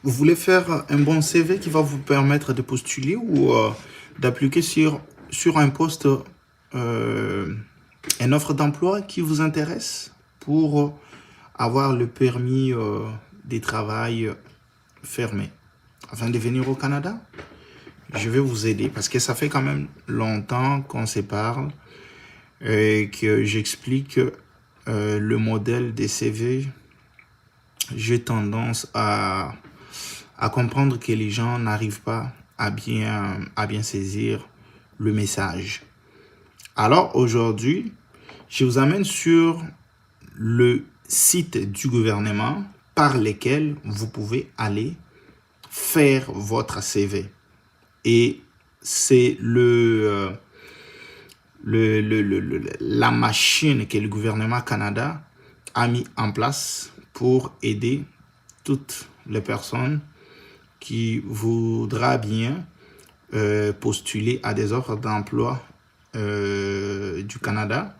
Vous voulez faire un bon CV qui va vous permettre de postuler ou d'appliquer sur un poste, euh, une offre d'emploi qui vous intéresse pour avoir le permis de travail fermé afin de venir au Canada? Je vais vous aider parce que ça fait quand même longtemps qu'on se parle et que j'explique le modèle des CV. J'ai tendance à comprendre que les gens n'arrivent pas à bien saisir le message. Alors aujourd'hui, je vous amène sur le site du gouvernement par lequel vous pouvez aller faire votre CV. Et c'est la machine que le gouvernement Canada a mis en place pour aider toutes les personnes qui voudra bien postuler à des offres d'emploi du Canada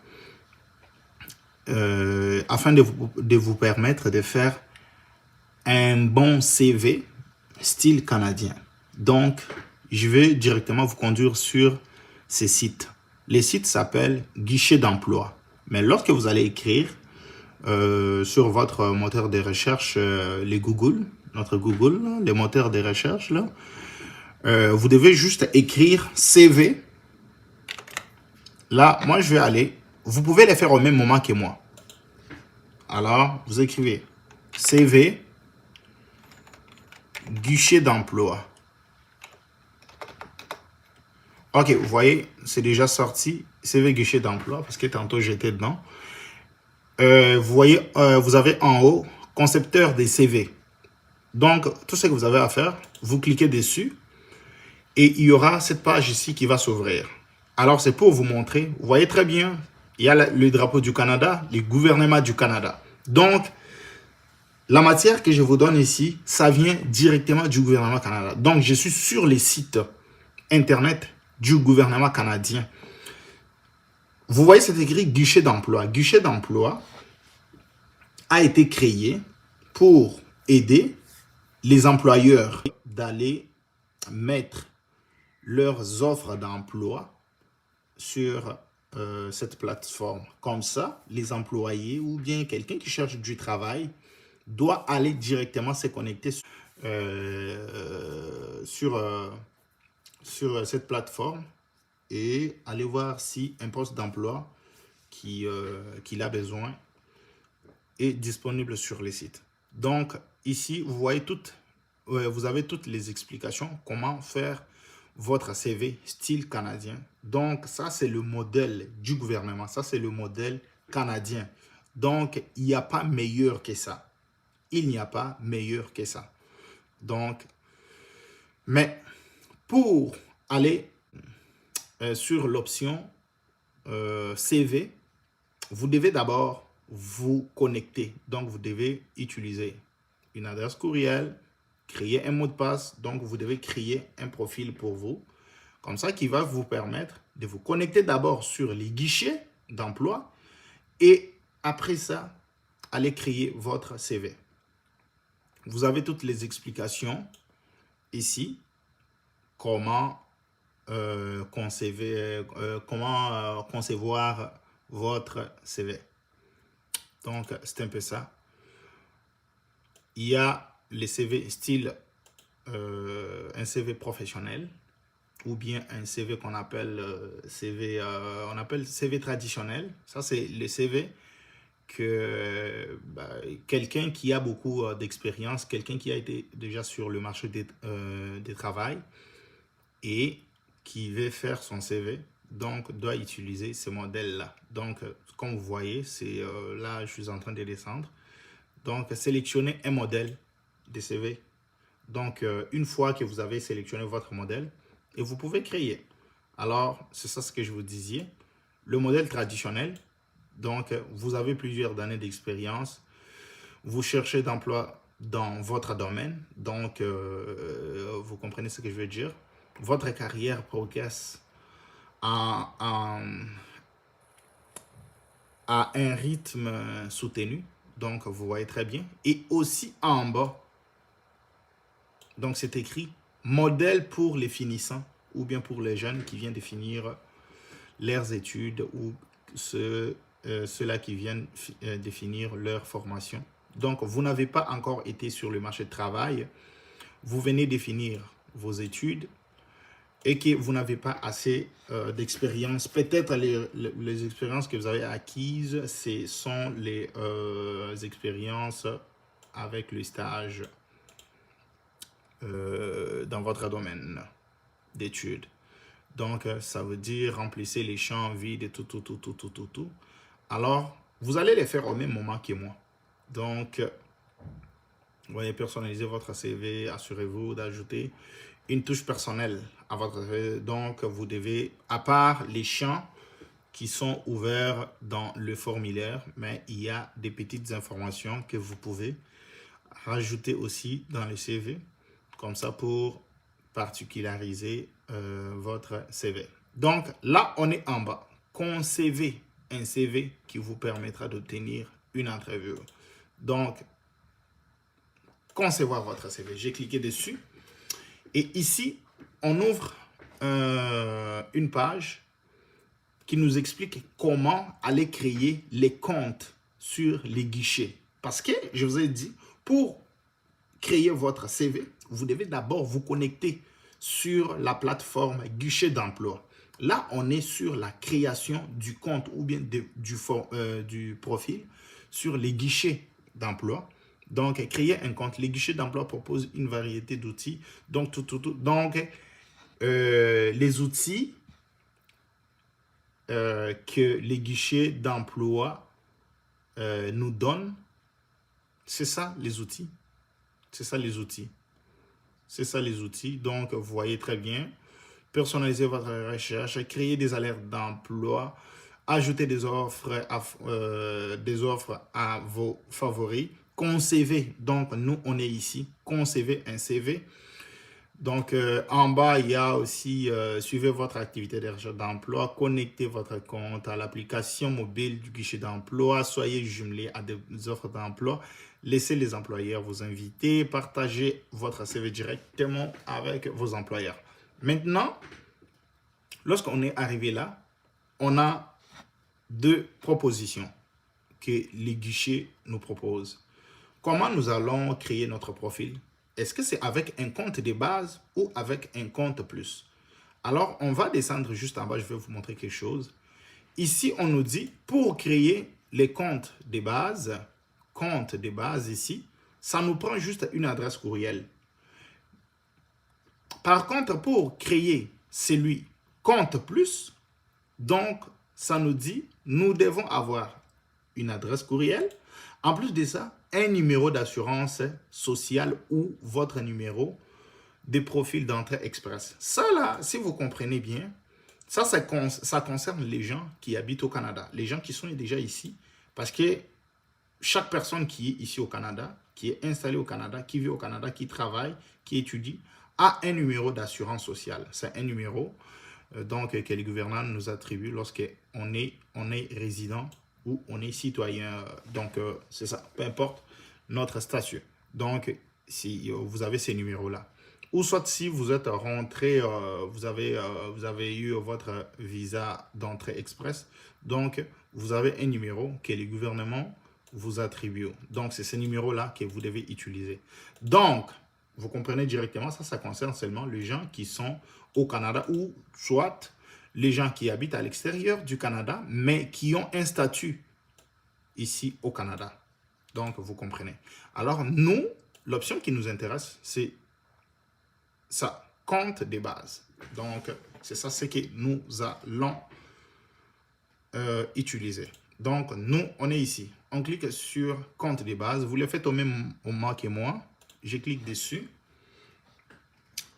afin de vous permettre de faire un bon CV style canadien. Donc, je vais directement vous conduire sur ces sites. Les sites s'appellent guichet d'emploi. Mais lorsque vous allez écrire sur votre moteur de recherche, les Google, notre Google, les moteurs de recherche, là, vous devez juste écrire CV. Là, moi, je vais aller. Vous pouvez les faire au même moment que moi. Alors, vous écrivez CV, guichet d'emploi. Ok, vous voyez, c'est déjà sorti. CV, guichet d'emploi, parce que tantôt, j'étais dedans. Vous voyez, vous avez en haut, concepteur des CV. Donc, tout ce que vous avez à faire, vous cliquez dessus. Et il y aura cette page ici qui va s'ouvrir. Alors, c'est pour vous montrer. Vous voyez très bien, il y a le drapeau du Canada, le gouvernement du Canada. Donc, la matière que je vous donne ici, ça vient directement du gouvernement canadien. Donc, je suis sur les sites internet du gouvernement canadien. Vous voyez, c'est écrit guichet d'emploi. Guichet d'emploi a été créé pour aider les employeurs d'aller mettre leurs offres d'emploi sur cette plateforme. Comme ça, les employés ou bien quelqu'un qui cherche du travail doit aller directement se connecter sur, sur cette plateforme et aller voir si un poste d'emploi qu'il a besoin est disponible sur les sites. Donc ici, vous voyez vous avez toutes les explications comment faire votre CV style canadien. Donc ça, c'est le modèle du gouvernement. Ça, c'est le modèle canadien. Donc, il n'y a pas meilleur que ça. Il n'y a pas meilleur que ça. Donc, mais pour aller sur l'option CV, vous devez d'abord vous connecter. Donc, vous devez utiliser une adresse courriel, créer un mot de passe. Donc, vous devez créer un profil pour vous. Comme ça, qui va vous permettre de vous connecter d'abord sur les guichets d'emploi et après ça, aller créer votre CV. Vous avez toutes les explications ici, comment, concevoir votre CV. Donc, c'est un peu ça. Il y a les CV style, un CV professionnel ou bien un CV qu'on appelle on appelle CV traditionnel. Ça, c'est le CV que quelqu'un qui a beaucoup d'expérience, quelqu'un qui a été déjà sur le marché des travail et qui veut faire son CV, donc doit utiliser ce modèle-là. Donc, comme vous voyez, c'est là, je suis en train de descendre. Donc, sélectionnez un modèle de CV. Donc, une fois que vous avez sélectionné votre modèle, et vous pouvez créer. Alors, c'est ça ce que je vous disais. Le modèle traditionnel, donc, vous avez plusieurs années d'expérience. Vous cherchez d'emploi dans votre domaine. Donc, vous comprenez ce que je veux dire. Votre carrière progresse à un rythme soutenu. Donc, vous voyez très bien. Et aussi en bas, Donc, c'est écrit modèle pour les finissants ou bien pour les jeunes qui viennent de finir leurs études ou ceux-là qui viennent de finir leur formation. Donc, vous n'avez pas encore été sur le marché de travail, vous venez de finir vos études et que vous n'avez pas assez d'expérience. Peut-être les expériences que vous avez acquises, ce sont les expériences avec le stage dans votre domaine d'études. Donc, ça veut dire remplissez les champs vides et tout. Alors, vous allez les faire au même moment que moi. Donc, vous voyez, personnaliser votre CV, assurez-vous d'ajouter une touche personnelle à votre CV. Donc, vous devez, à part les champs qui sont ouverts dans le formulaire, mais il y a des petites informations que vous pouvez rajouter aussi dans le CV, comme ça pour particulariser votre CV. Donc, là, on est en bas. Concevez un CV qui vous permettra d'obtenir une interview. Donc, concevoir votre CV. J'ai cliqué dessus. Et ici, on ouvre une page qui nous explique comment aller créer les comptes sur les guichets. Parce que, je vous ai dit, pour créer votre CV, vous devez d'abord vous connecter sur la plateforme guichet d'emploi. Là, on est sur la création du compte ou bien du profil sur les guichets d'emploi. Donc, créer un compte. Les guichets d'emploi proposent une variété d'outils. Donc, Donc, les outils que les guichets d'emploi nous donnent, c'est ça les outils. C'est ça les outils. C'est ça les outils. Donc, vous voyez très bien. Personnaliser votre recherche, créer des alertes d'emploi, ajouter des offres à vos favoris, concevez. Donc, nous, on est ici. Concevez un CV. Donc, en bas, il y a aussi suivez votre activité de recherche d'emploi, connectez votre compte à l'application mobile du guichet d'emploi, soyez jumelé à des offres d'emploi, laissez les employeurs vous inviter, partagez votre CV directement avec vos employeurs. Maintenant, lorsqu'on est arrivé là, on a deux propositions que les guichets nous proposent. Comment nous allons créer notre profil? Est-ce que c'est avec un compte de base ou avec un compte plus? Alors, on va descendre juste en bas, je vais vous montrer quelque chose. Ici, on nous dit, pour créer les comptes de base ici, ça nous prend juste une adresse courriel. Par contre, pour créer celui compte plus, donc, ça nous dit, nous devons avoir une adresse courriel. En plus de ça, un numéro d'assurance sociale ou votre numéro de profil d'entrée express. Ça là, si vous comprenez bien, ça concerne les gens qui habitent au Canada, les gens qui sont déjà ici, parce que chaque personne qui est ici au Canada, qui est installée au Canada, qui vit au Canada, qui travaille, qui étudie, a un numéro d'assurance sociale. C'est un numéro donc que le gouvernement nous attribue lorsqu'on est résident ou on est citoyen. Donc, c'est ça, peu importe notre statut. Donc, si vous avez ces numéros-là. Ou soit si vous êtes rentré, vous avez eu votre visa d'entrée express. Donc, vous avez un numéro que le gouvernement vous attribue. Donc, c'est ce numéro-là que vous devez utiliser. Donc, vous comprenez directement, ça concerne seulement les gens qui sont au Canada ou soit les gens qui habitent à l'extérieur du Canada, mais qui ont un statut ici au Canada. Donc, vous comprenez. Alors, nous, l'option qui nous intéresse, c'est ça, compte de base. Donc, c'est ça ce que nous allons utiliser. Donc, nous, on est ici. On clique sur compte de base. Vous le faites au même moment que moi. Je clique dessus.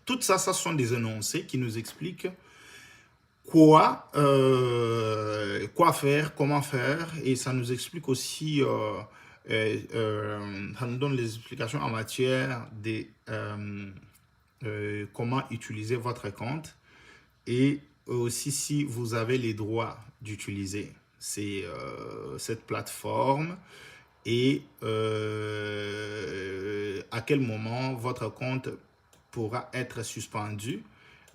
Tout ça, ce sont des énoncés qui nous expliquent quoi faire, comment faire. Et ça nous explique aussi, ça nous donne les explications en matière de comment utiliser votre compte. Et aussi si vous avez les droits d'utiliser cette plateforme et à quel moment votre compte pourra être suspendu.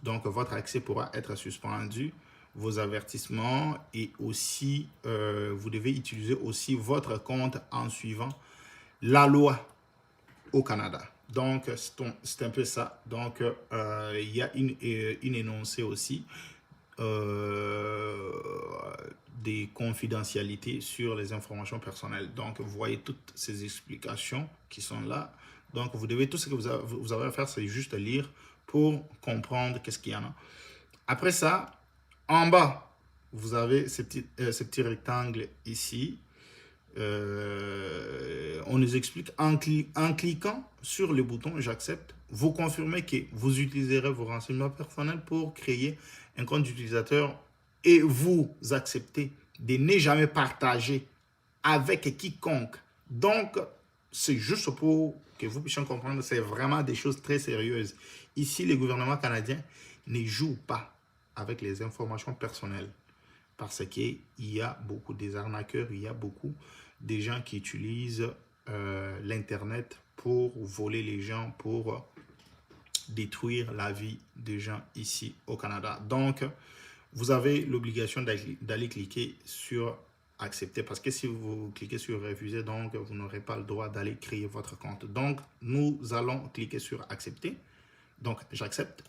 Donc, votre accès pourra être suspendu, vos avertissements et aussi, vous devez utiliser aussi votre compte en suivant la loi au Canada. Donc, c'est un peu ça. Donc, il y a une énoncée aussi des confidentialités sur les informations personnelles. Donc, vous voyez toutes ces explications qui sont là. Donc, vous devez, tout ce que vous avez à faire, c'est juste lire pour comprendre qu'est-ce qu'il y en a. Après ça, en bas, vous avez ces petits rectangles ici. On nous explique en cliquant sur le bouton j'accepte, vous confirmez que vous utiliserez vos renseignements personnels pour créer un compte d'utilisateur et vous acceptez de ne jamais partager avec quiconque. Donc, c'est juste pour que vous puissiez comprendre, c'est vraiment des choses très sérieuses. Ici, le gouvernement canadien ne joue pas avec les informations personnelles parce qu'il y a beaucoup des arnaqueurs, il y a beaucoup des gens qui utilisent l'Internet pour voler les gens, pour détruire la vie des gens ici au Canada. Donc, vous avez l'obligation d'aller cliquer sur accepter parce que si vous cliquez sur refuser, donc vous n'aurez pas le droit d'aller créer votre compte. Donc, nous allons cliquer sur accepter. Donc, j'accepte.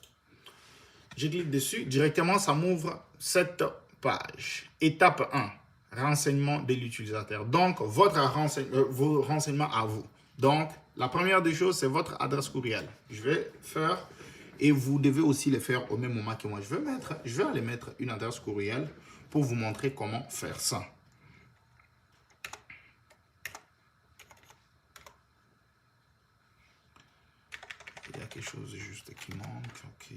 Je clique dessus. Directement, ça m'ouvre cette page. Étape 1. Renseignement de l'utilisateur. Donc, vos renseignements à vous. Donc, la première des choses, c'est votre adresse courriel. Je vais faire, et vous devez aussi le faire au même moment que moi. Je vais aller mettre une adresse courriel pour vous montrer comment faire ça. Il y a quelque chose juste qui manque. OK.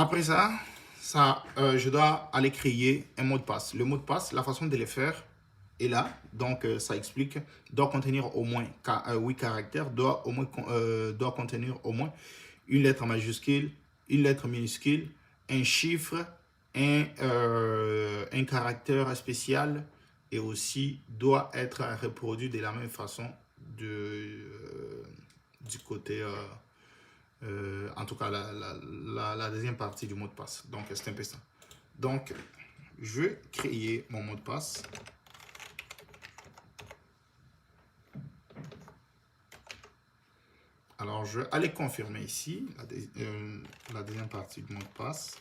Après ça, je dois aller créer un mot de passe. Le mot de passe, la façon de le faire est là. Donc, ça explique, doit contenir au moins 8 caractères, doit contenir au moins une lettre majuscule, une lettre minuscule, un chiffre, un caractère spécial et aussi doit être reproduit de la même façon du côté... en tout cas, la deuxième partie du mot de passe. Donc, c'est un peu ça. Donc, je vais créer mon mot de passe. Alors, je vais aller confirmer ici la deuxième partie du mot de passe.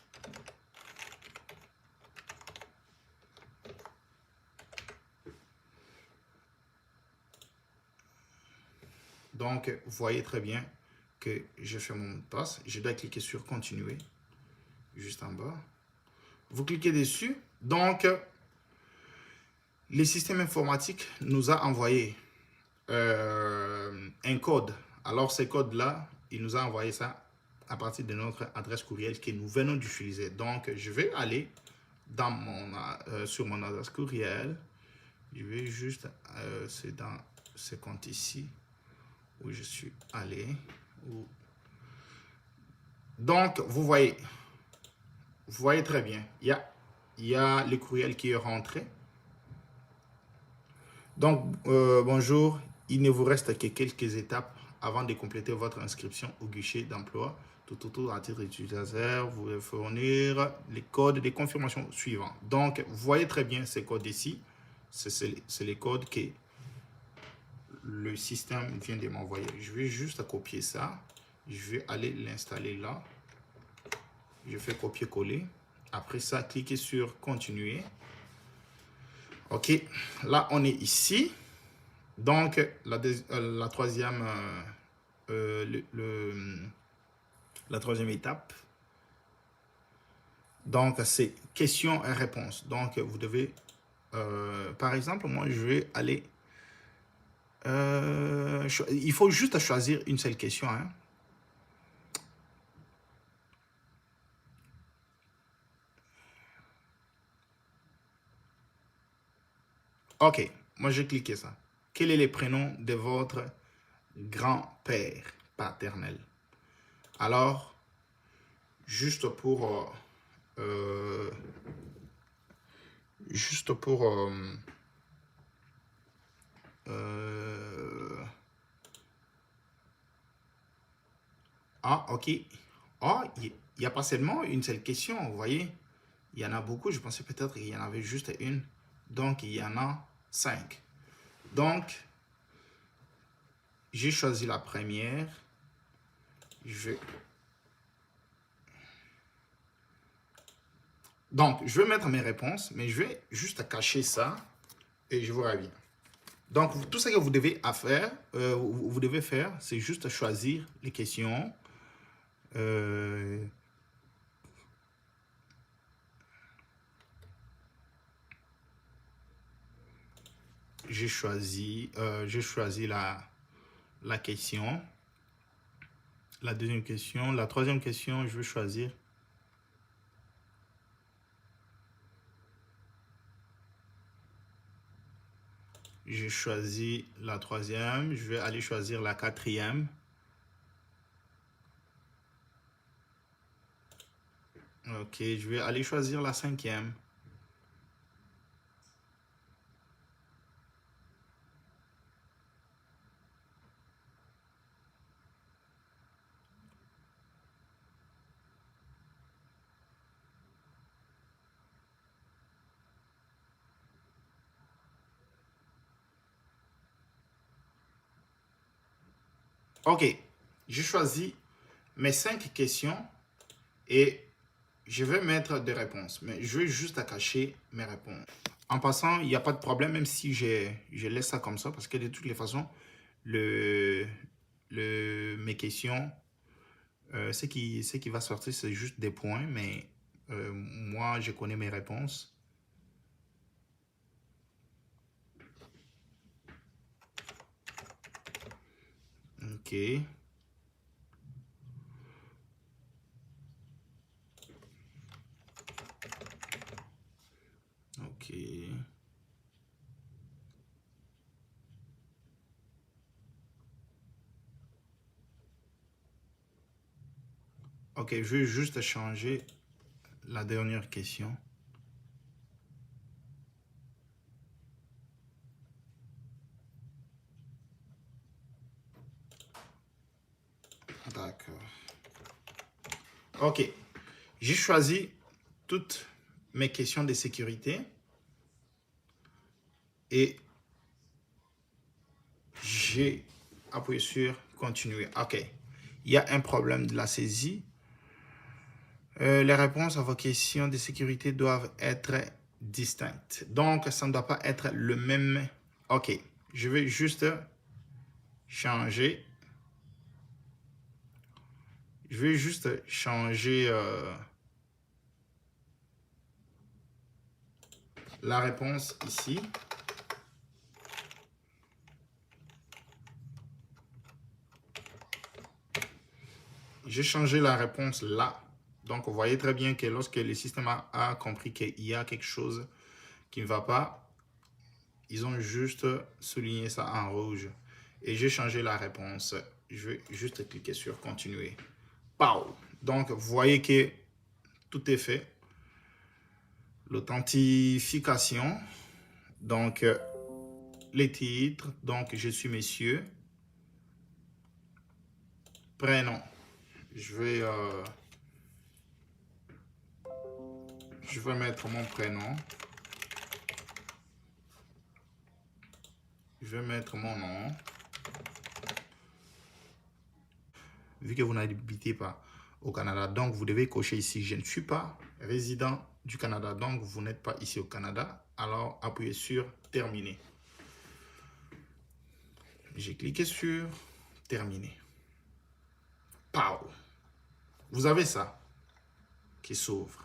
Donc, vous voyez très bien que je fais mon mot de passe. Je dois cliquer sur continuer, juste en bas. Vous cliquez dessus. Donc, le système informatique nous a envoyé un code. Alors, ce code-là, il nous a envoyé ça à partir de notre adresse courriel que nous venons d'utiliser. Donc, je vais aller sur mon adresse courriel. Je vais juste, c'est dans ce compte ici où je suis allé. Donc, vous voyez très bien, il y a le courriel qui est rentré. Donc, bonjour, il ne vous reste que quelques étapes avant de compléter votre inscription au guichet d'emploi. Tout à titre d'utilisateur, vous devez fournir les codes de confirmation suivants. Donc, vous voyez très bien ces codes ici. C'est les codes que le système vient de m'envoyer. Je vais juste copier ça. Je vais aller l'installer là. Je fais copier-coller. Après ça, cliquez sur continuer. OK. Là, on est ici. Donc, la troisième étape. Donc, c'est questions et réponses. Donc, vous devez, par exemple, moi, je vais aller... il faut juste choisir une seule question. Hein. OK, moi j'ai cliqué ça. Quel est le prénom de votre grand-père paternel? Alors, juste pour juste pour... ok. Il n'y a pas seulement une seule question, vous voyez. Il y en a beaucoup, je pensais peut-être qu'il y en avait juste une. Donc, il y en a 5. Donc, j'ai choisi la première. Donc, je vais mettre mes réponses, mais je vais juste cacher ça et je vous reviens. Donc, tout ce que vous devez faire, c'est juste choisir les questions. J'ai choisi la question. La deuxième question. La troisième question, je vais choisir. J'ai choisi la troisième. Je vais aller choisir la quatrième. Ok, je vais aller choisir la cinquième. Ok, j'ai choisi mes 5 questions et je vais mettre des réponses. Mais je vais juste cacher mes réponses. En passant, il n'y a pas de problème, même si je laisse ça comme ça, parce que de toutes les façons, mes questions, ce qui va sortir, c'est juste des points, mais moi, je connais mes réponses. Ok. Ok. Ok, je vais juste changer la dernière question. D'accord. Ok. J'ai choisi toutes mes questions de sécurité et j'ai appuyé sur continuer. Ok. Il y a un problème de la saisie. Les réponses à vos questions de sécurité doivent être distinctes. Donc, ça ne doit pas être le même. Ok. Je vais juste changer. Je vais juste changer la réponse ici. J'ai changé la réponse là. Donc, vous voyez très bien que lorsque le système a compris qu'il y a quelque chose qui ne va pas, ils ont juste souligné ça en rouge. Et j'ai changé la réponse. Je vais juste cliquer sur continuer. Pow! Donc, vous voyez que tout est fait. L'authentification. Donc, les titres. Donc, je suis monsieur. Prénom. Je vais mettre mon prénom. Je vais mettre mon nom. Vu que vous n'habitez pas au Canada, donc vous devez cocher ici. Je ne suis pas résident du Canada, donc vous n'êtes pas ici au Canada. Alors, appuyez sur terminer. J'ai cliqué sur terminer. Pow! Vous avez ça qui s'ouvre.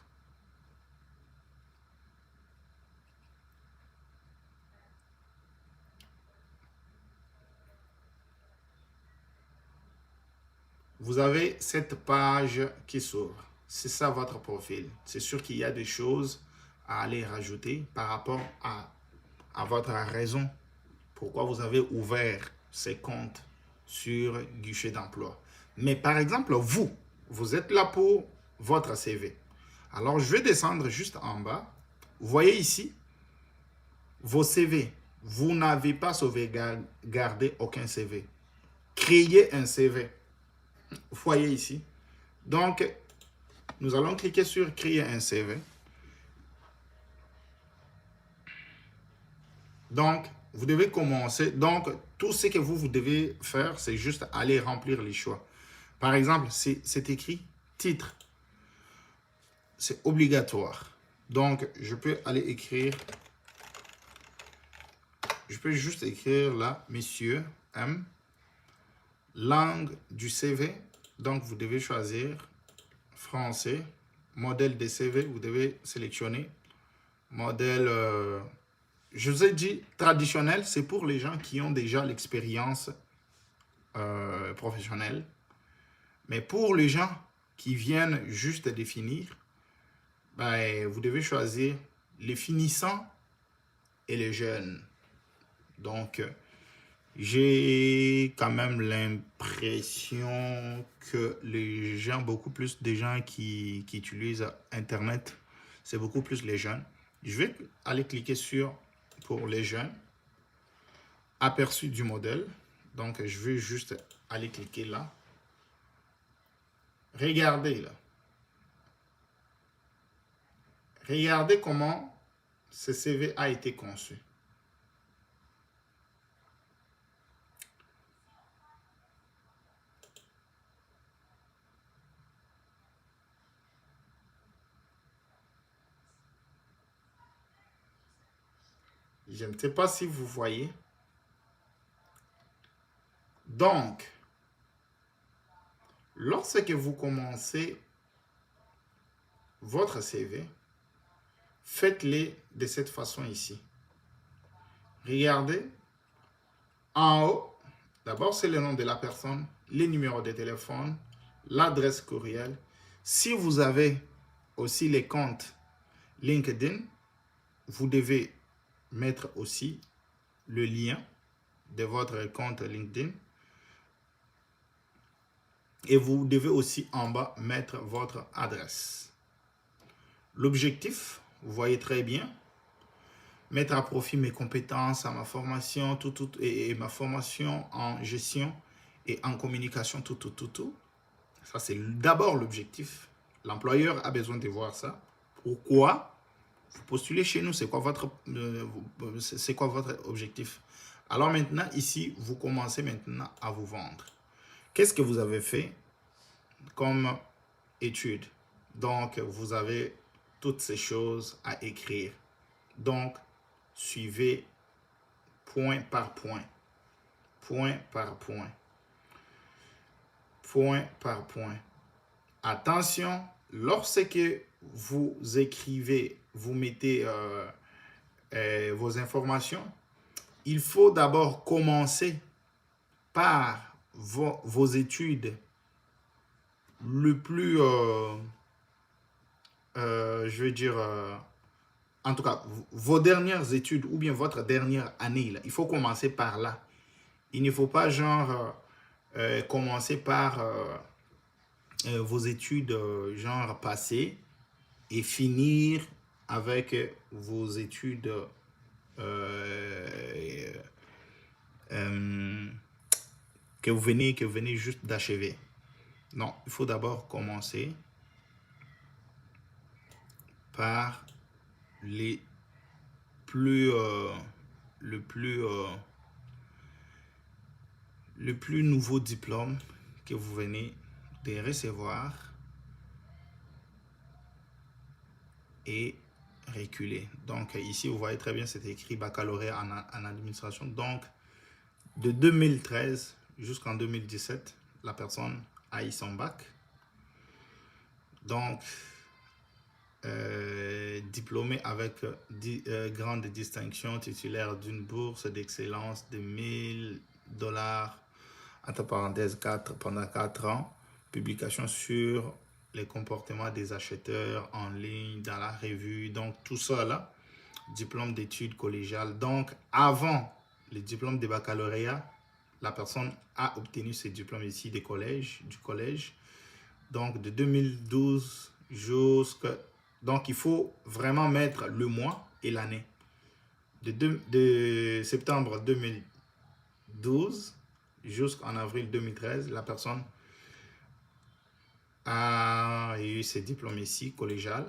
Vous avez cette page qui s'ouvre. C'est ça votre profil. C'est sûr qu'il y a des choses à aller rajouter par rapport à votre raison pourquoi vous avez ouvert ces comptes sur Guichet d'emploi. Mais par exemple, vous êtes là pour votre CV. Alors, je vais descendre juste en bas. Vous voyez ici, vos CV. Vous n'avez pas sauvegardé aucun CV. Créer un CV. Vous voyez ici. Donc, nous allons cliquer sur créer un CV. Donc, vous devez commencer. Donc, tout ce que vous devez faire, c'est juste aller remplir les choix. Par exemple, c'est écrit titre. C'est obligatoire. Donc, je peux aller écrire. Je peux juste écrire là, Monsieur M. Langue du CV. Donc, vous devez choisir français. Modèle des CV, vous devez sélectionner. Modèle, je vous ai dit traditionnel, c'est pour les gens qui ont déjà l'expérience professionnelle. Mais pour les gens qui viennent juste définir, ben, vous devez choisir les finissants et les jeunes. Donc, j'ai quand même l'impression que les gens, beaucoup plus des gens qui utilisent Internet, c'est beaucoup plus les jeunes. Je vais aller cliquer sur pour les jeunes, aperçu du modèle. Donc, je vais juste aller cliquer là. Regardez là. Regardez comment ce CV a été conçu. Je ne sais pas si vous voyez. Donc, lorsque vous commencez votre CV, faites-le de cette façon ici. Regardez, en haut, d'abord c'est le nom de la personne, les numéros de téléphone, l'adresse courriel. Si vous avez aussi les comptes LinkedIn, vous devez mettre aussi le lien de votre compte LinkedIn. Et vous devez aussi en bas mettre votre adresse. L'objectif, vous voyez très bien, mettre à profit mes compétences, ma formation, et ma formation en gestion et en communication, tout. Ça, c'est d'abord l'objectif. L'employeur a besoin de voir ça. Pourquoi? Vous postulez chez nous, c'est quoi votre objectif? Alors maintenant, ici, vous commencez maintenant à vous vendre. Qu'est-ce que vous avez fait comme étude? Donc, vous avez toutes ces choses à écrire. Donc, suivez point par point. Point par point. Point par point. Attention, lorsque vous écrivez, vous mettez vos informations, il faut d'abord commencer par vos études le plus, je veux dire, en tout cas, vos dernières études ou bien votre dernière année, là, il faut commencer par là. Il ne faut pas genre commencer par vos études genre passées et finir avec vos études que vous venez juste d'achever. Non, il faut d'abord commencer par les plus le plus nouveau diplôme que vous venez de recevoir et reculer. Donc ici, vous voyez très bien, c'est écrit baccalauréat en administration. Donc, de 2013 jusqu'en 2017, la personne a eu son bac. Donc, diplômé avec grande distinction, titulaire d'une bourse d'excellence de $1000, entre parenthèses 4, pendant 4 ans, publication sur les comportements des acheteurs en ligne, dans la revue, donc tout ça là, diplôme d'études collégiales. Donc, avant le diplôme de baccalauréat, la personne a obtenu ses diplômes ici du collège. Donc, de 2012 jusqu'à Donc, il faut vraiment mettre le mois et l'année. De septembre 2012 jusqu'en avril 2013, la personne a eu ses diplômes ici, collégial.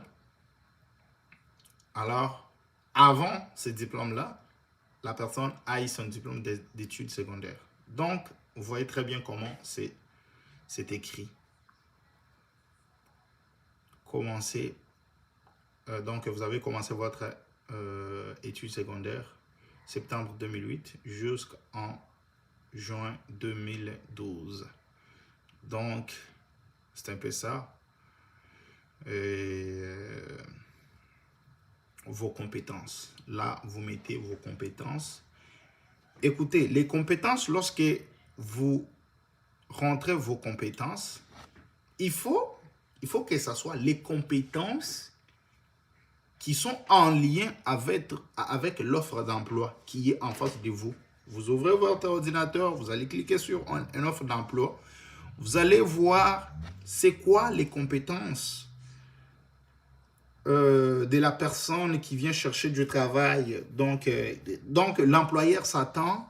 Alors, avant ce diplôme-là, la personne a eu son diplôme d'études secondaires. Donc, vous voyez très bien comment c'est écrit. Commencez, donc vous avez commencé votre études secondaires septembre 2008 jusqu'en juin 2012. Donc, c'est un peu ça. Vos compétences. Là, vous mettez vos compétences. Écoutez, les compétences, lorsque vous rentrez vos compétences, il faut que ce soit les compétences qui sont en lien avec l'offre d'emploi qui est en face de vous. Vous ouvrez votre ordinateur, vous allez cliquer sur une offre d'emploi. Vous allez voir c'est quoi les compétences de la personne qui vient chercher du travail. Donc l'employeur s'attend,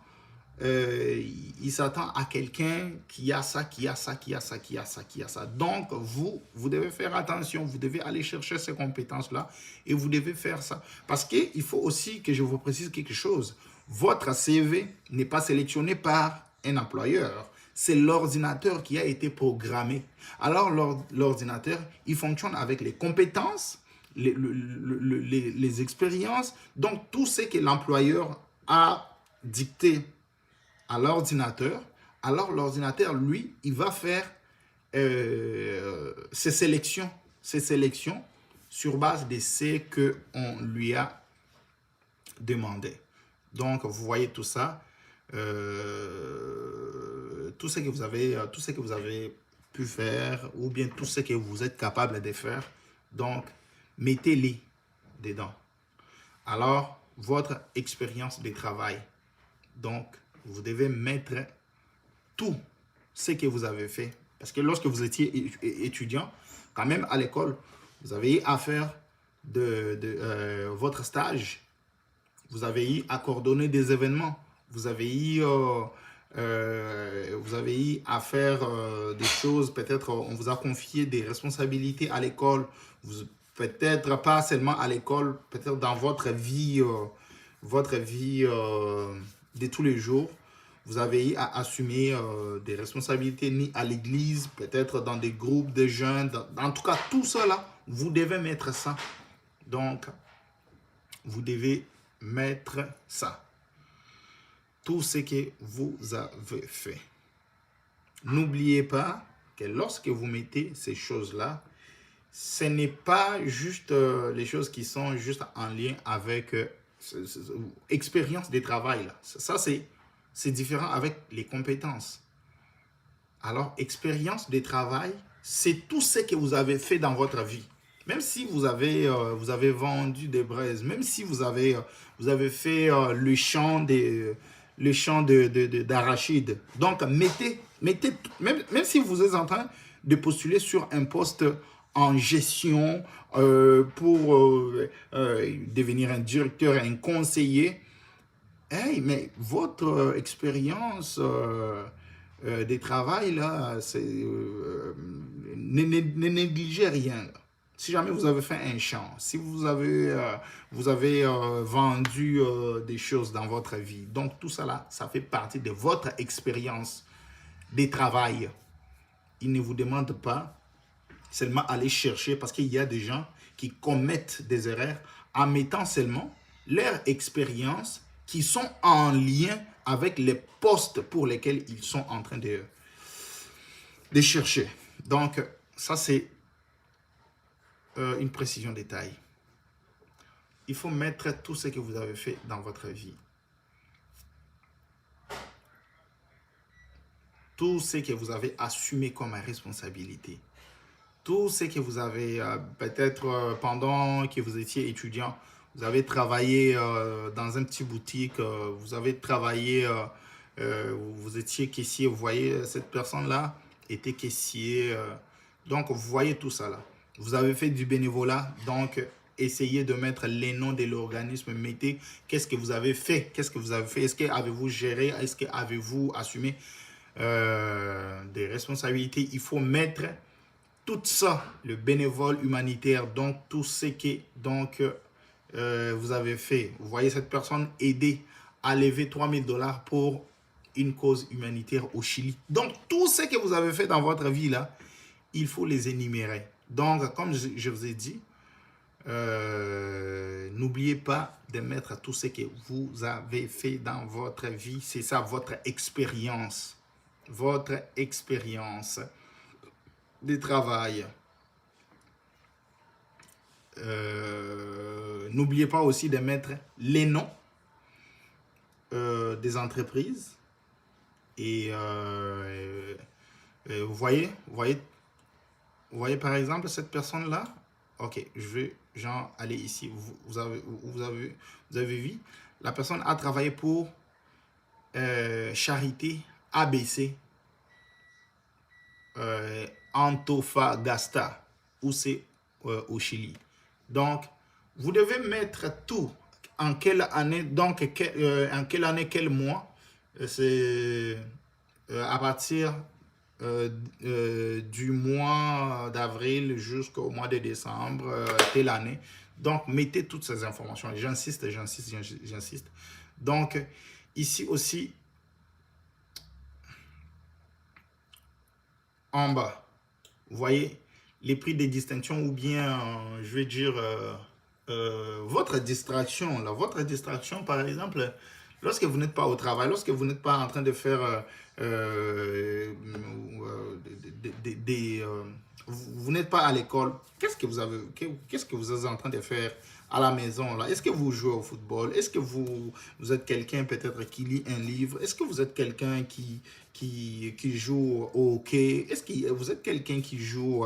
il s'attend à quelqu'un qui a ça, qui a ça, qui a ça, qui a ça, qui a ça. Donc, vous devez faire attention, vous devez aller chercher ces compétences-là et vous devez faire ça. Parce qu'il faut aussi que je vous précise quelque chose. Votre CV n'est pas sélectionné par un employeur. C'est l'ordinateur qui a été programmé. Alors, l'ordinateur, il fonctionne avec les compétences, les expériences, donc tout ce que l'employeur a dicté à l'ordinateur. Alors l'ordinateur, lui, il va faire ses sélections sur base de ce qu'on lui a demandé. Donc, vous voyez tout ça, tout ce que vous avez pu faire ou bien tout ce que vous êtes capable de faire. Donc, mettez-les dedans. Alors, votre expérience de travail. Donc, vous devez mettre tout ce que vous avez fait. Parce que lorsque vous étiez étudiant, quand même à l'école, vous avez eu à faire votre stage. Vous avez eu à coordonner des événements. Vous avez eu à faire des choses. Peut-être on vous a confié des responsabilités à l'école. Peut-être pas seulement à l'école, peut-être dans votre vie de tous les jours. Vous avez eu à assumer des responsabilités ni à l'église, peut-être dans des groupes de jeunes. En tout cas, tout ça là, vous devez mettre ça. Donc, vous devez mettre ça. Tout ce que vous avez fait. N'oubliez pas que lorsque vous mettez ces choses-là, ce n'est pas juste les choses qui sont juste en lien avec expérience de travail. Là. Ça, c'est différent avec les compétences. Alors, expérience de travail, c'est tout ce que vous avez fait dans votre vie. Même si vous avez vendu des braises, même si vous avez fait le champ d'arachide. Donc, mettez même si vous êtes en train de postuler sur un poste en gestion pour devenir un directeur, un conseiller, hey, mais votre expérience de travail, là, ne négligez rien. Là. Si jamais vous avez fait un champ, si vous avez vendu des choses dans votre vie, donc tout ça là, ça fait partie de votre expérience de travail. Il ne vous demande pas seulement aller chercher parce qu'il y a des gens qui commettent des erreurs en mettant seulement leur expérience qui sont en lien avec les postes pour lesquels ils sont en train de chercher. Donc, ça c'est une précision détail. Il faut mettre tout ce que vous avez fait dans votre vie. Tout ce que vous avez assumé comme responsabilité. Tout ce que vous avez, peut-être pendant que vous étiez étudiant, vous avez travaillé dans un petit boutique, vous avez travaillé, vous étiez caissier, vous voyez, cette personne-là était caissier. Donc, vous voyez tout ça là. Vous avez fait du bénévolat, donc essayez de mettre les noms de l'organisme. Mettez qu'est-ce que vous avez fait. Qu'est-ce que vous avez fait? Est-ce que avez-vous géré? Est-ce que avez-vous assumé des responsabilités? Il faut mettre tout ça, le bénévole humanitaire, donc tout ce que vous avez fait. Vous voyez cette personne aider à lever 3000 $ pour une cause humanitaire au Chili. Donc, tout ce que vous avez fait dans votre vie, là, il faut les énumérer. Donc, comme je vous ai dit, n'oubliez pas de mettre tout ce que vous avez fait dans votre vie. C'est ça, votre expérience. Votre expérience de travail. N'oubliez pas aussi de mettre les noms des entreprises. Et vous voyez par exemple cette personne-là. Ok, je vais aller ici. Vous avez vu, la personne a travaillé pour Charité ABC Antofagasta, où c'est au Chili. Donc, vous devez mettre tout. En quelle année, donc, en quelle année, quel mois. C'est à partir du mois d'avril jusqu'au mois de décembre, telle année. Donc, mettez toutes ces informations. J'insiste. Donc, ici aussi, en bas, vous voyez les prix de distinction ou bien, je vais dire, votre distraction. Là, votre distraction, par exemple, lorsque vous n'êtes pas au travail, lorsque vous n'êtes pas en train de faire vous n'êtes pas à l'école, qu'est-ce que vous êtes en train de faire à la maison là? Est-ce que vous jouez au football? Est-ce que vous êtes quelqu'un peut-être qui lit un livre? Est-ce que vous êtes quelqu'un qui joue au hockey? Est-ce que vous êtes quelqu'un qui joue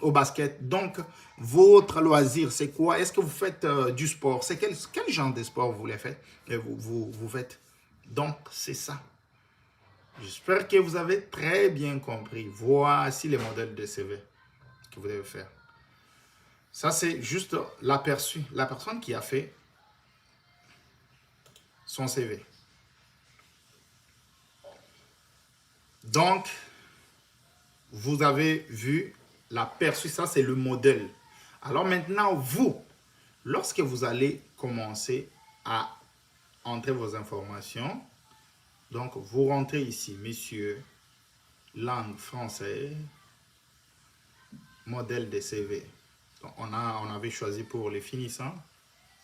au basket? Donc, votre loisir, c'est quoi? Est-ce que vous faites du sport? C'est quel genre de sport vous faites? Vous faites? Donc, c'est ça. J'espère que vous avez très bien compris. Voici les modèles de CV que vous devez faire. Ça, c'est juste l'aperçu. La personne qui a fait son CV. Donc, vous avez vu l'aperçu. Ça, c'est le modèle. Alors maintenant, vous, lorsque vous allez commencer à entrer vos informations, donc vous rentrez ici, messieurs, langue française, modèle de CV. Donc, on avait choisi pour les finissants,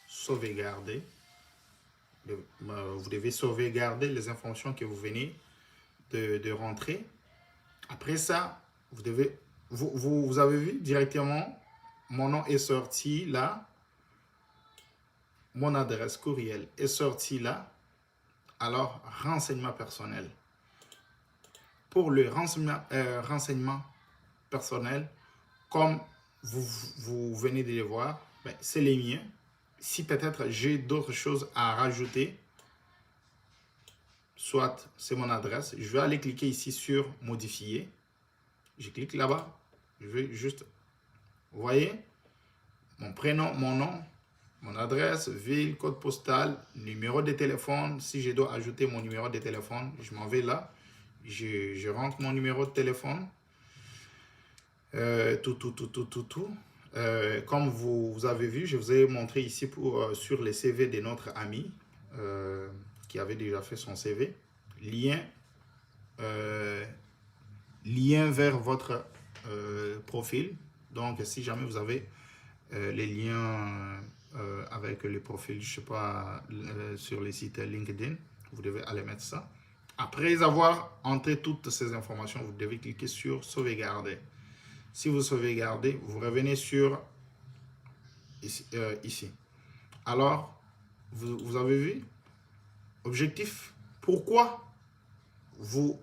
sauvegarder. Vous devez sauvegarder les informations que vous venez de rentrer. Après ça, vous avez vu directement, mon nom est sorti là. Mon adresse courriel est sortie là. Alors, renseignement personnel. Pour le renseignement personnel, comme vous venez de les voir, ben, c'est les miens. Si peut-être j'ai d'autres choses à rajouter, soit c'est mon adresse, je vais aller cliquer ici sur modifier. Je clique là-bas. Je vais juste, vous voyez, mon prénom, mon nom, mon adresse, ville, code postal, numéro de téléphone. Si je dois ajouter mon numéro de téléphone, je m'en vais là. Je rentre mon numéro de téléphone. Tout. Comme vous avez vu, je vous ai montré ici sur les CV de notre ami qui avait déjà fait son CV. Lien vers votre profil. Donc, si jamais vous avez les liens avec le profil, je ne sais pas, sur les sites LinkedIn, vous devez aller mettre ça. Après avoir entré toutes ces informations, vous devez cliquer sur sauvegarder. Si vous sauvegardez, vous revenez sur ici. Alors, vous avez vu, objectif, pourquoi vous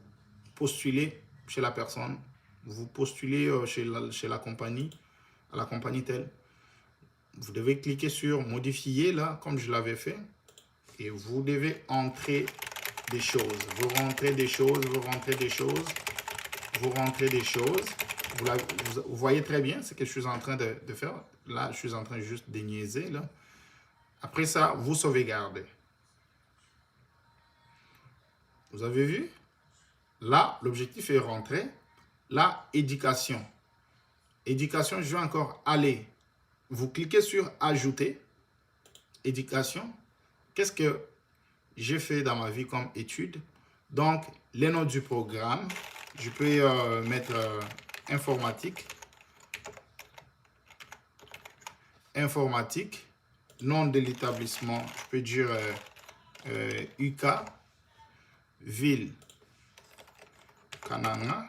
postulez chez la personne, vous postulez chez la compagnie, à la compagnie telle. Vous devez cliquer sur modifier là, comme je l'avais fait, et vous devez entrer des choses. Vous rentrez des choses, vous rentrez des choses, vous rentrez des choses. Vous voyez très bien ce que je suis en train de faire. Là, je suis en train juste de niaiser. Là. Après ça, vous sauvegardez. Vous avez vu? Là, l'objectif est rentré. Là, éducation. Éducation, je vais encore aller. Vous cliquez sur ajouter. Éducation. Qu'est-ce que j'ai fait dans ma vie comme étude? Donc, les noms du programme. Je peux mettre informatique. Informatique. Nom de l'établissement. Je peux dire UK. Ville. Kananga.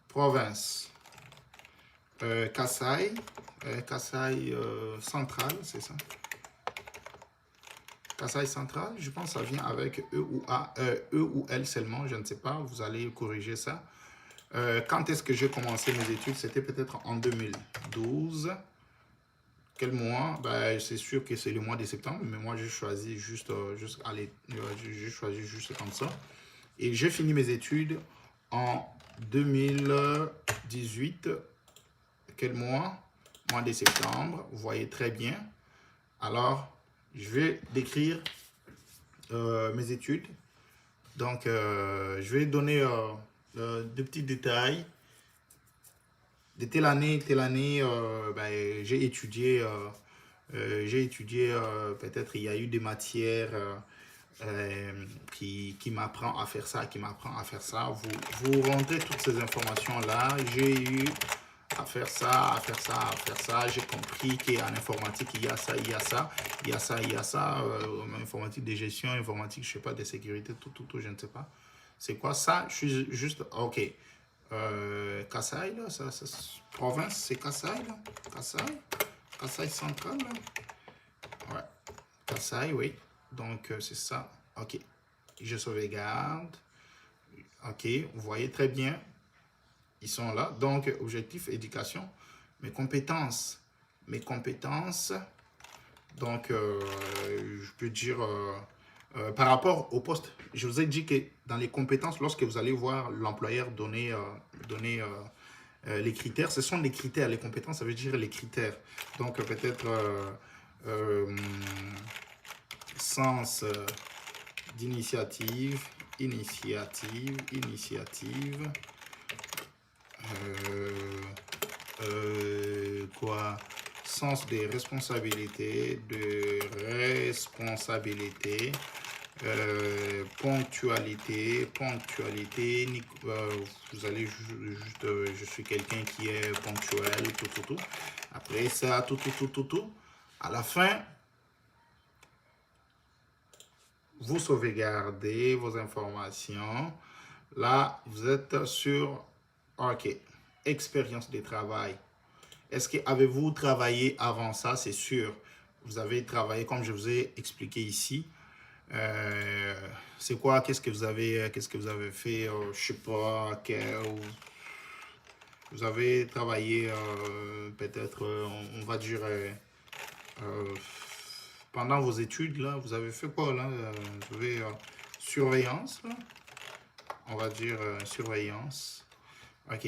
Province. Kasai. Kasai central, c'est ça. Kasai central, je pense que ça vient avec E ou L seulement, je ne sais pas, vous allez corriger ça. Quand est-ce que j'ai commencé mes études? C'était peut-être en 2012. Quel mois? Ben, c'est sûr que c'est le mois de septembre, mais moi j'ai choisi j'ai choisi juste comme ça. Et j'ai fini mes études en 2018. Quel mois? Mois de septembre, vous voyez très bien. Alors, je vais décrire mes études. Donc, je vais donner de petits détails. De telle année, ben, j'ai étudié, peut-être il y a eu des matières qui m'apprend à faire ça, qui m'apprend à faire ça. Vous rentrez toutes ces informations-là. J'ai eu à faire ça, à faire ça, à faire ça. J'ai compris qu'en informatique, il y a ça, il y a ça, il y a ça, il y a ça. Informatique de gestion, informatique, je sais pas, de sécurité, tout, je ne sais pas. C'est quoi ça? Je suis juste, ok. Kasai, là, province, c'est Kasai, là. Kasai central, là. Ouais. Kasai, oui. Donc, c'est ça. Ok. Je sauvegarde. Ok, vous voyez très bien. Ils sont là. Donc, objectif, éducation. Mes compétences. Donc, je peux dire, par rapport au poste, je vous ai dit que dans les compétences, lorsque vous allez voir l'employeur donner les critères, ce sont les critères. Les compétences, ça veut dire les critères. Donc, peut-être sens d'initiative, quoi, sens des responsabilités, ponctualité, vous allez juste, je suis quelqu'un qui est ponctuel, tout. Après ça, tout. À la fin, vous sauvegardez vos informations. Là, vous êtes sur, ok, expérience de travail. Est-ce que avez-vous travaillé avant ça? C'est sûr. Vous avez travaillé comme je vous ai expliqué ici. C'est quoi? Qu'est-ce que vous avez fait? Je sais pas. Vous avez travaillé peut-être, on va dire, pendant vos études, là, vous avez fait quoi, là? Vous avez surveillance, là. On va dire surveillance. Ok.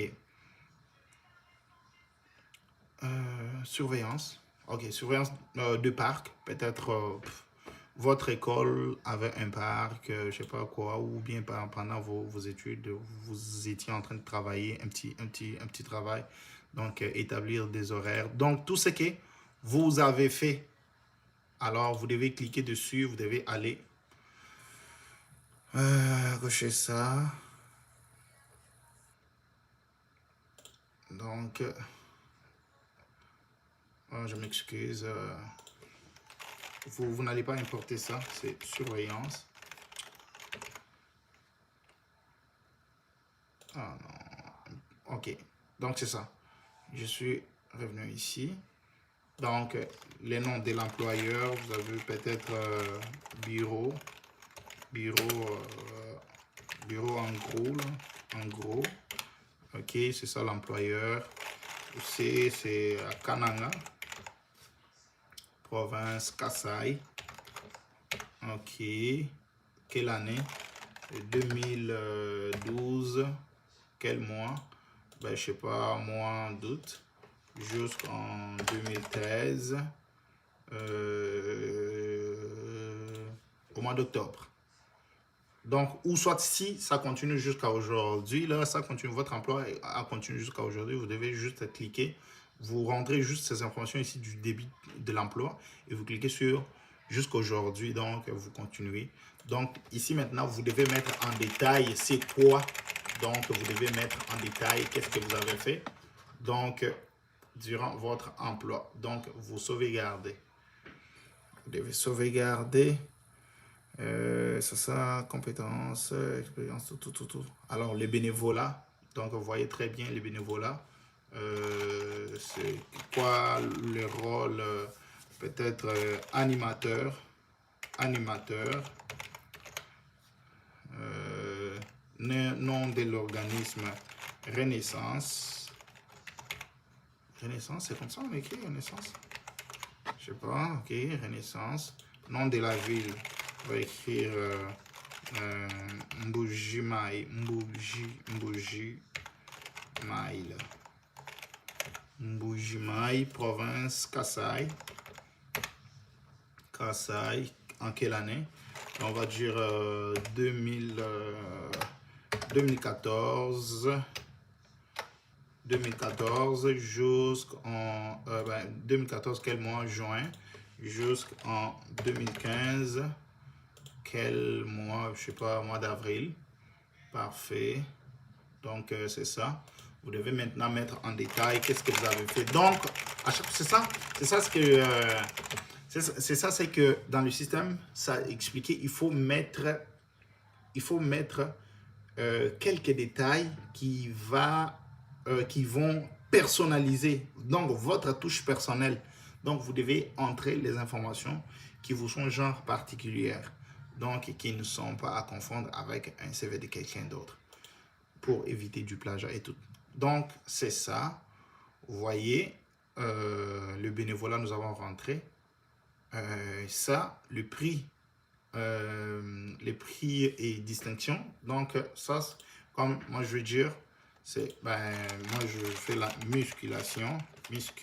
Surveillance. Ok, surveillance de parc. Peut-être votre école avait un parc, je sais pas quoi, ou bien pendant vos études, vous étiez en train de travailler un petit travail. Donc, établir des horaires. Donc, tout ce que vous avez fait, alors vous devez cliquer dessus, vous devez aller cocher ça. Donc, je m'excuse. Vous n'allez pas importer ça, c'est surveillance. Ah non. Ok, donc c'est ça. Je suis revenu ici. Donc, les noms de l'employeur, vous avez peut-être bureau en gros, là, en gros. Ok, c'est ça l'employeur. C'est à Kananga, province Kasai. Ok, quelle année? 2012. Quel mois? ben, je sais pas, mois d'août jusqu'en 2013, au mois d'octobre. Donc, ou soit si ça continue jusqu'à aujourd'hui, là, ça continue, votre emploi a continué jusqu'à aujourd'hui, vous devez juste cliquer, vous rentrez juste ces informations ici du début de l'emploi et vous cliquez sur jusqu'à aujourd'hui, donc vous continuez. Donc, ici maintenant, vous devez mettre en détail c'est quoi. Donc, vous devez mettre en détail qu'est-ce que vous avez fait. Donc, durant votre emploi. Donc, vous sauvegardez. Vous devez sauvegarder. C'est ça, compétences, expérience, tout. Alors, le bénévolat. Donc, vous voyez très bien le bénévolat. C'est quoi le rôle? Peut-être animateur. Nom de l'organisme Renaissance. Renaissance, c'est comme ça on écrit Renaissance? Je sais pas, ok, Renaissance. Nom de la ville, on va écrire Mbujimaï. Mbujimaï, province Kasaï. Kasaï, en quelle année? On va dire 2014. 2014 jusqu'en 2014, quel mois? Juin, jusqu'en 2015, quel mois? Je sais pas, mois d'avril. Parfait. Donc c'est ça. Vous devez maintenant mettre en détail qu'est-ce que vous avez fait. Donc c'est ça ce que c'est que dans le système ça expliqué, il faut mettre quelques détails qui vont personnaliser donc votre touche personnelle. Donc vous devez entrer les informations qui vous sont genre particulières, donc qui ne sont pas à confondre avec un CV de quelqu'un d'autre pour éviter du plagiat et tout. Donc c'est ça. Vous voyez le bénévolat, nous avons rentré ça, le prix et distinction. Donc ça, comme moi je veux dire, c'est moi je fais la musculation, je sais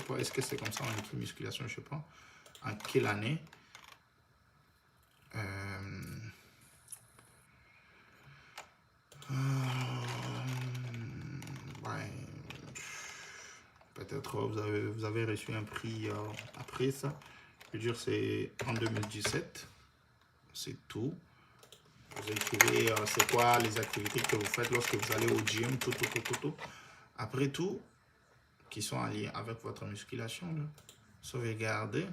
pas, est-ce que c'est comme ça on écrit musculation, je sais pas en quelle année. Peut-être vous avez reçu un prix après ça. Je veux dire, c'est en 2017. C'est tout. Vous écrivez c'est quoi les activités que vous faites lorsque vous allez au gym, tout. Après tout, qui sont en lien avec votre musculation. Là. Sauvegardez.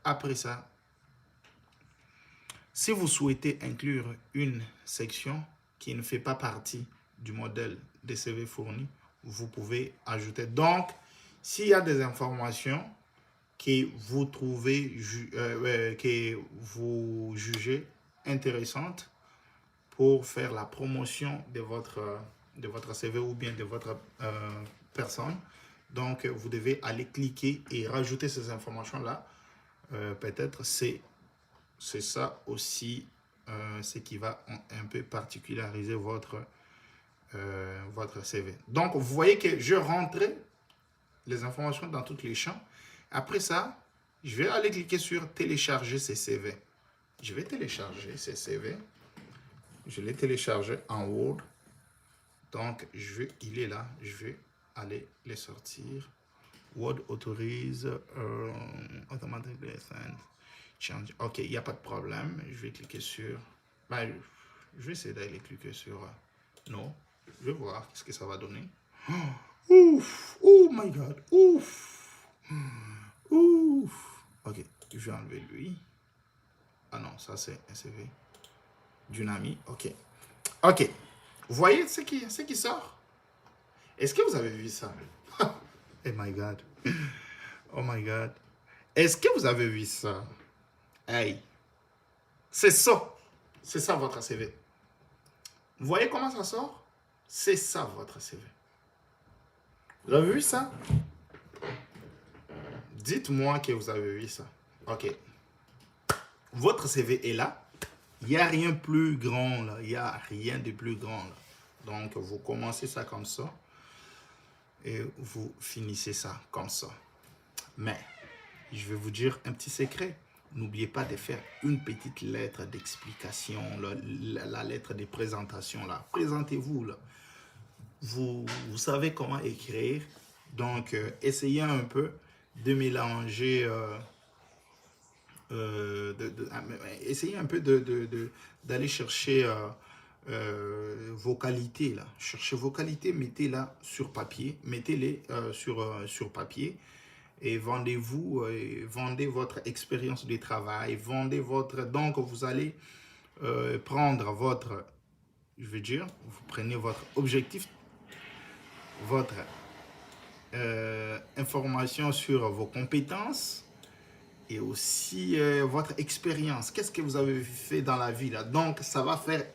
Après ça, si vous souhaitez inclure une section qui ne fait pas partie du modèle des CV fournis, vous pouvez ajouter. Donc, s'il y a des informations que vous trouvez, que vous jugez intéressantes pour faire la promotion de votre CV ou bien de votre personne, donc vous devez aller cliquer et rajouter ces informations-là. Peut-être c'est ça aussi ce qui va un peu particulariser votre CV. Donc, vous voyez que je rentrais les informations dans tous les champs. Après ça, je vais aller cliquer sur télécharger ces CV. Je vais télécharger ces CV. Je l'ai téléchargé en Word. Donc, il est là. Je vais aller les sortir. Word autorise automatically change. Ok, il n'y a pas de problème. Je vais cliquer sur... je vais essayer d'aller cliquer sur... non. Je vais voir ce que ça va donner. Ouf! Oh my God! Ouf! Ouf! Ok, je vais enlever lui. Ah non, ça c'est un CV d'une amie. Ok. Ok. Vous voyez ce qui sort? Est-ce que vous avez vu ça? Oh my God. Oh my God. Est-ce que vous avez vu ça? Hey. C'est ça. C'est ça votre CV. Vous voyez comment ça sort? C'est ça votre CV. Vous avez vu ça? Dites-moi que vous avez vu ça. Ok. Votre CV est là. Il n'y a rien plus grand là. Il n'y a rien de plus grand là. Donc, vous commencez ça comme ça et vous finissez ça comme ça. Mais, je vais vous dire un petit secret. N'oubliez pas de faire une petite lettre d'explication, la lettre de présentation là. Présentez-vous là. Vous savez comment écrire. Donc, essayez un peu de mélanger, essayez un peu d'aller chercher vos qualités là. Cherchez vos qualités, mettez-la sur papier, mettez-les sur papier et vendez-vous, vendez votre expérience de travail, vendez votre... Donc, vous allez prendre votre, je veux dire, vous prenez votre objectif, votre information sur vos compétences et aussi votre expérience. Qu'est-ce que vous avez fait dans la vie là? Donc, ça va faire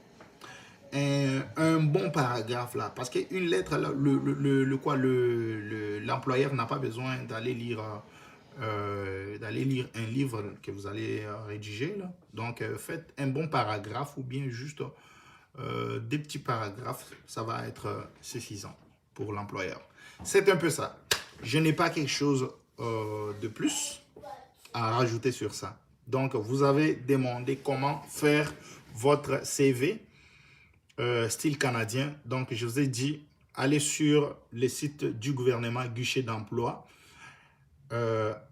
un bon paragraphe là. Parce qu'une lettre, là, l'employeur n'a pas besoin d'aller lire un livre que vous allez rédiger là. Donc, faites un bon paragraphe ou bien juste des petits paragraphes. Ça va être suffisant pour l'employeur. C'est un peu ça. Je n'ai pas quelque chose de plus à rajouter sur ça. Donc, vous avez demandé comment faire votre CV style canadien. Donc, je vous ai dit, allez sur le site du gouvernement Guichet d'emploi.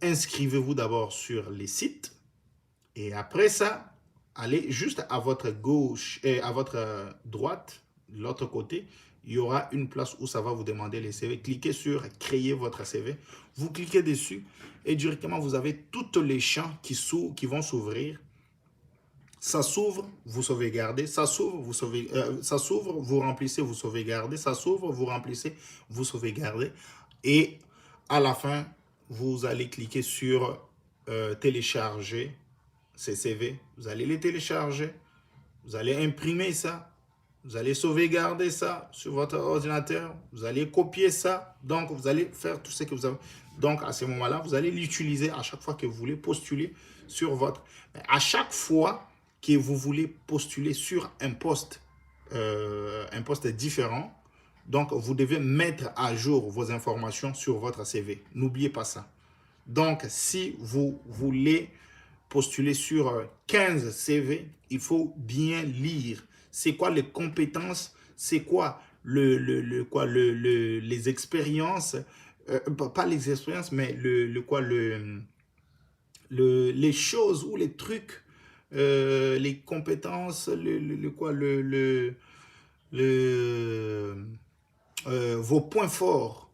Inscrivez-vous d'abord sur les sites. Et après ça, allez juste à votre gauche et à votre droite, de l'autre côté, il y aura une place où ça va vous demander les CV. Cliquez sur « Créer votre CV ». Vous cliquez dessus et directement, vous avez tous les champs qui vont s'ouvrir. Ça s'ouvre, vous sauvegardez. Ça s'ouvre, vous remplissez, vous sauvegardez. Ça s'ouvre, vous remplissez, vous sauvegardez. Et à la fin, vous allez cliquer sur télécharger ces CV. Vous allez les télécharger. Vous allez imprimer ça. Vous allez sauvegarder ça sur votre ordinateur. Vous allez copier ça. Donc, vous allez faire tout ce que vous avez. Donc, à ce moment-là, vous allez l'utiliser à chaque fois que vous voulez postuler sur votre... À chaque fois que vous voulez postuler sur un poste différent, donc, vous devez mettre à jour vos informations sur votre CV. N'oubliez pas ça. Donc, si vous voulez postuler sur 15 CV, il faut bien lire. C'est quoi les compétences? C'est quoi les expériences? Pas les expériences, mais les choses ou les trucs, les compétences, vos points forts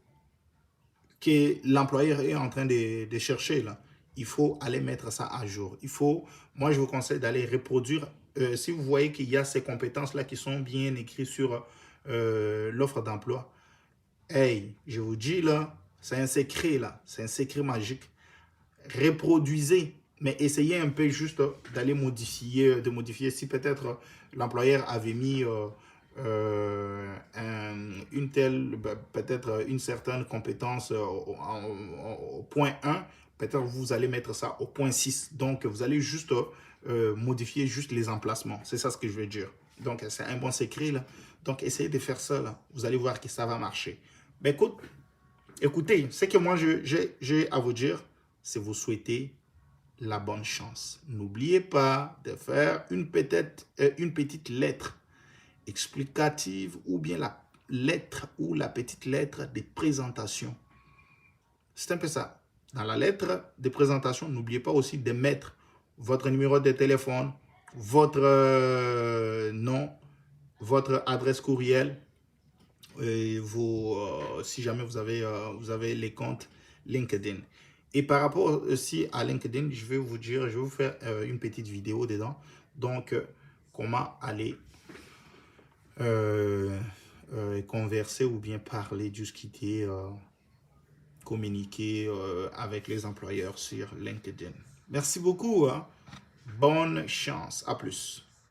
que l'employeur est en train de chercher là. Il faut aller mettre ça à jour. Moi, je vous conseille d'aller reproduire. Si vous voyez qu'il y a ces compétences-là qui sont bien écrites sur l'offre d'emploi, hey, je vous dis là, c'est un secret là, c'est un secret magique. Reproduisez, mais essayez un peu juste d'aller modifier, si peut-être l'employeur avait mis peut-être une certaine compétence au point 1, peut-être vous allez mettre ça au point 6. Donc, vous allez juste modifier juste les emplacements. C'est ça ce que je veux dire. Donc, c'est un bon secret là. Donc, essayez de faire ça là. Vous allez voir que ça va marcher. Mais écoutez, ce que moi j'ai à vous dire, c'est vous souhaiter la bonne chance. N'oubliez pas de faire une petite lettre explicative ou bien la lettre ou la petite lettre de présentation. C'est un peu ça. Dans la lettre de présentation, n'oubliez pas aussi de mettre votre numéro de téléphone, votre nom, votre adresse courriel, et si jamais vous avez les comptes LinkedIn. Et par rapport aussi à LinkedIn, je vais vous faire une petite vidéo dedans. Donc, comment aller converser ou bien parler, discuter, communiquer avec les employeurs sur LinkedIn. Merci beaucoup. Hein? Bonne chance. À plus.